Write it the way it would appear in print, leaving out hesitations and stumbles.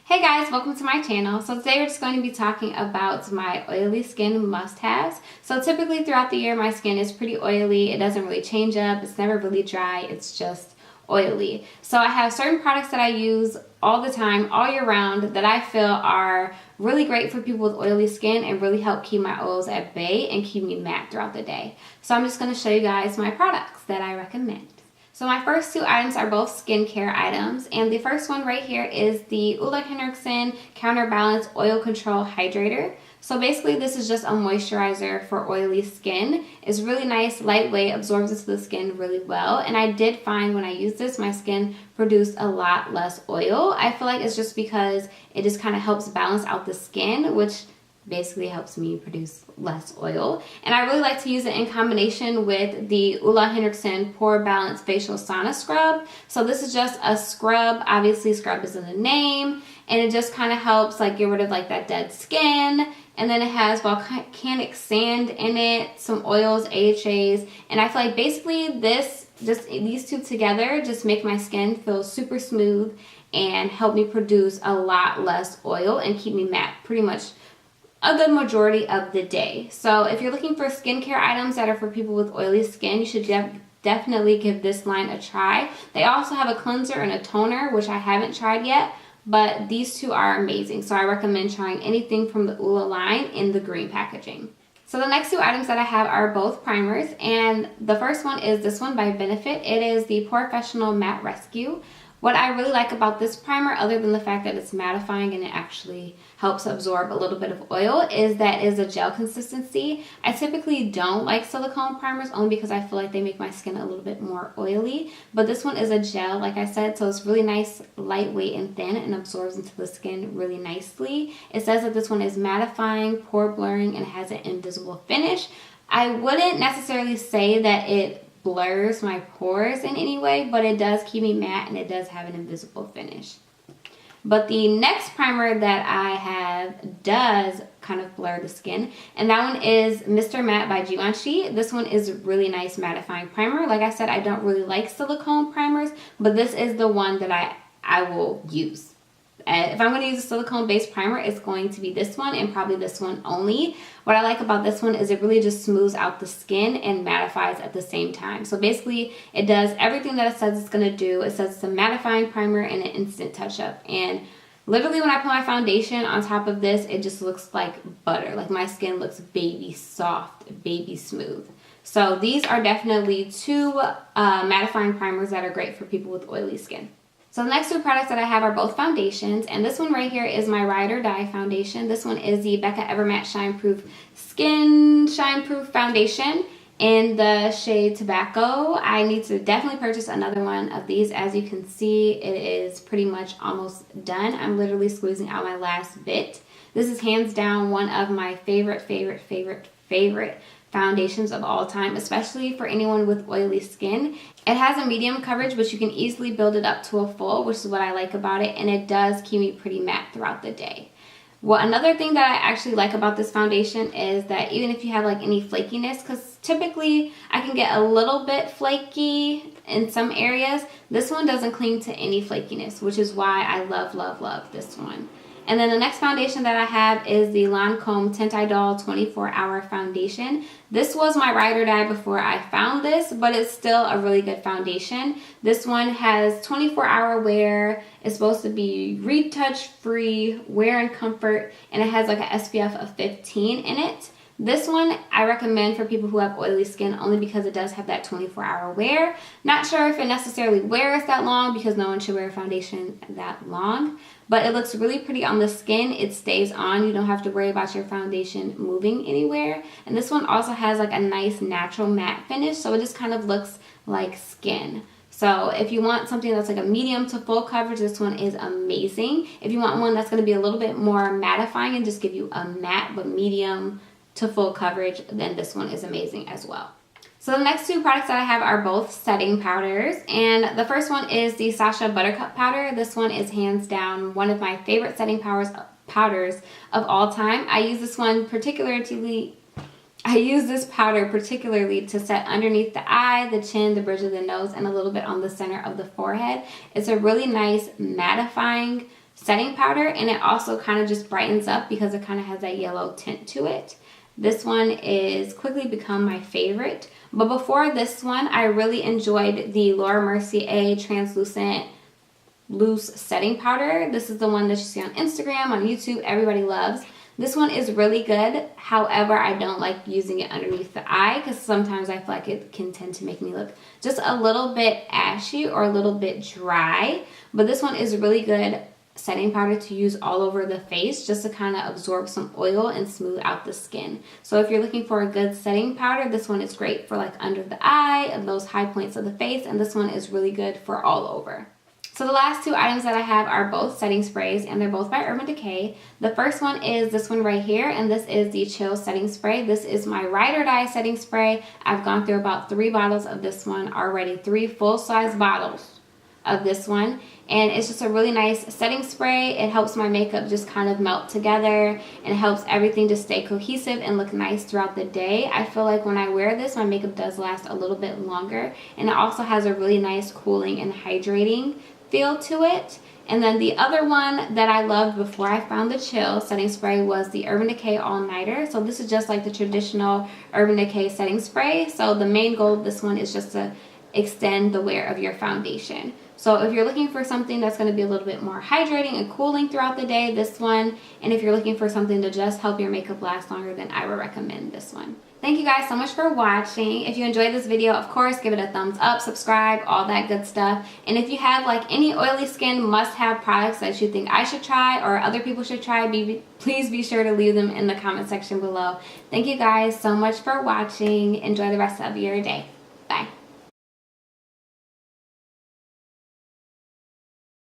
Hey guys, welcome to my channel. So today we're just going to be talking about my oily skin must-haves. So typically throughout the year my skin is pretty oily. It doesn't really change up. It's never really dry. It's just oily. So I have certain products that I use all the time, all year round, that I feel are really great for people with oily skin and really help keep my oils at bay and keep me matte throughout the day. So I'm just going to show you guys my products that I recommend. So my first two items are both skincare items, and the first one right here is the Ulla Henriksen Counterbalance Oil Control Hydrator. So basically this is just a moisturizer for oily skin. It's really nice, lightweight, absorbs into the skin really well, and I did find when I used this my skin produced a lot less oil. I feel like it's just because it just kind of helps balance out the skin, which basically helps me produce less oil. And I really like to use it in combination with the Ulla Henriksen Pore Balance Facial Sauna Scrub. So this is just a scrub. Obviously scrub is in the name, and it just kind of helps like get rid of like that dead skin. And then it has volcanic sand in it, some oils, AHAs, and I feel like basically these two together just make my skin feel super smooth and help me produce a lot less oil and keep me matte pretty much a good majority of the day. So if you're looking for skincare items that are for people with oily skin, you should definitely give this line a try. They also have a cleanser and a toner, which I haven't tried yet, but these two are amazing. So I recommend trying anything from the Ulla line in the green packaging. So the next two items that I have are both primers, and the first one is this one by Benefit. It is the Professional Matte Rescue. What I really like about this primer, other than the fact that it's mattifying and it actually helps absorb a little bit of oil, is that it is a gel consistency. I typically don't like silicone primers only because I feel like they make my skin a little bit more oily. But this one is a gel, like I said, so it's really nice, lightweight and thin, and absorbs into the skin really nicely. It says that this one is mattifying, pore blurring, and it has an invisible finish. I wouldn't necessarily say that it blurs my pores in any way, but it does keep me matte and it does have an invisible finish. But the next primer that I have does kind of blur the skin, and that one is Mr. Matte by Givenchy. This one is a really nice mattifying primer. Like I said, I don't really like silicone primers, but this is the one that I will use. If I'm going to use a silicone-based primer, it's going to be this one and probably this one only. What I like about this one is it really just smooths out the skin and mattifies at the same time. So basically, it does everything that it says it's going to do. It says it's a mattifying primer and an instant touch-up. And literally when I put my foundation on top of this, it just looks like butter. Like my skin looks baby soft, baby smooth. So these are definitely two mattifying primers that are great for people with oily skin. So the next two products that I have are both foundations, and this one right here is my Ride or Die foundation. This one is the Becca Evermatte Shine Proof Skin Shine Proof Foundation in the shade Tobacco. I need to definitely purchase another one of these. As you can see, it is pretty much almost done. I'm literally squeezing out my last bit. This is hands down one of my favorite foundations of all time, especially for anyone with oily skin. It has a medium coverage, but you can easily build it up to a full, which is what I like about it, and it does keep me pretty matte throughout the day. Well, another thing that I actually like about this foundation is that even if you have like any flakiness, because typically I can get a little bit flaky in some areas, this one doesn't cling to any flakiness, which is why I love this one. And then the next foundation that I have is the Lancome Tint Idol 24-Hour Foundation. This was my Ride or Die before I found this, but it's still a really good foundation. This one has 24-hour wear. It's supposed to be retouch free, wear and comfort, and it has like an SPF of 15 in it. This one I recommend for people who have oily skin only because it does have that 24-hour wear. Not sure if it necessarily wears that long because no one should wear a foundation that long, but it looks really pretty on the skin. It stays on. You don't have to worry about your foundation moving anywhere. And this one also has like a nice natural matte finish, so it just kind of looks like skin. So if you want something that's like a medium to full coverage, this one is amazing. If you want one that's going to be a little bit more mattifying and just give you a matte but medium to full coverage, then this one is amazing as well. So the next two products that I have are both setting powders, and the first one is the Sacha Buttercup Powder. This one is hands down one of my favorite setting powders of all time. I use this powder particularly to set underneath the eye, the chin, the bridge of the nose, and a little bit on the center of the forehead. It's a really nice mattifying setting powder, and it also kind of just brightens up because it kind of has that yellow tint to it. This one is quickly become my favorite. But before this one, I really enjoyed the Laura Mercier Translucent Loose Setting Powder. This is the one that you see on Instagram, on YouTube, everybody loves. This one is really good. However, I don't like using it underneath the eye because sometimes I feel like it can tend to make me look just a little bit ashy or a little bit dry. But this one is really good setting powder to use all over the face just to kind of absorb some oil and smooth out the skin. So if you're looking for a good setting powder, this one is great for like under the eye and those high points of the face, and this one is really good for all over. So the last two items that I have are both setting sprays, and they're both by Urban Decay. The first one is this one right here, and this is the Chill Setting Spray. This is my Ride or Die setting spray. I've gone through about 3 bottles of this one already, 3 full-size bottles of this one, and it's just a really nice setting spray. It helps my makeup just kind of melt together, and it helps everything to stay cohesive and look nice throughout the day. I feel like when I wear this, my makeup does last a little bit longer, and it also has a really nice cooling and hydrating feel to it. And then the other one that I loved before I found the Chill setting spray was the Urban Decay All Nighter. So this is just like the traditional Urban Decay setting spray. So the main goal of this one is just to extend the wear of your foundation. So if you're looking for something that's going to be a little bit more hydrating and cooling throughout the day, this one. And if you're looking for something to just help your makeup last longer, then I would recommend this one. Thank you guys so much for watching. If you enjoyed this video, of course, give it a thumbs up, subscribe, all that good stuff. And if you have like any oily skin must-have products that you think I should try or other people should try, please be sure to leave them in the comment section below. Thank you guys so much for watching. Enjoy the rest of your day.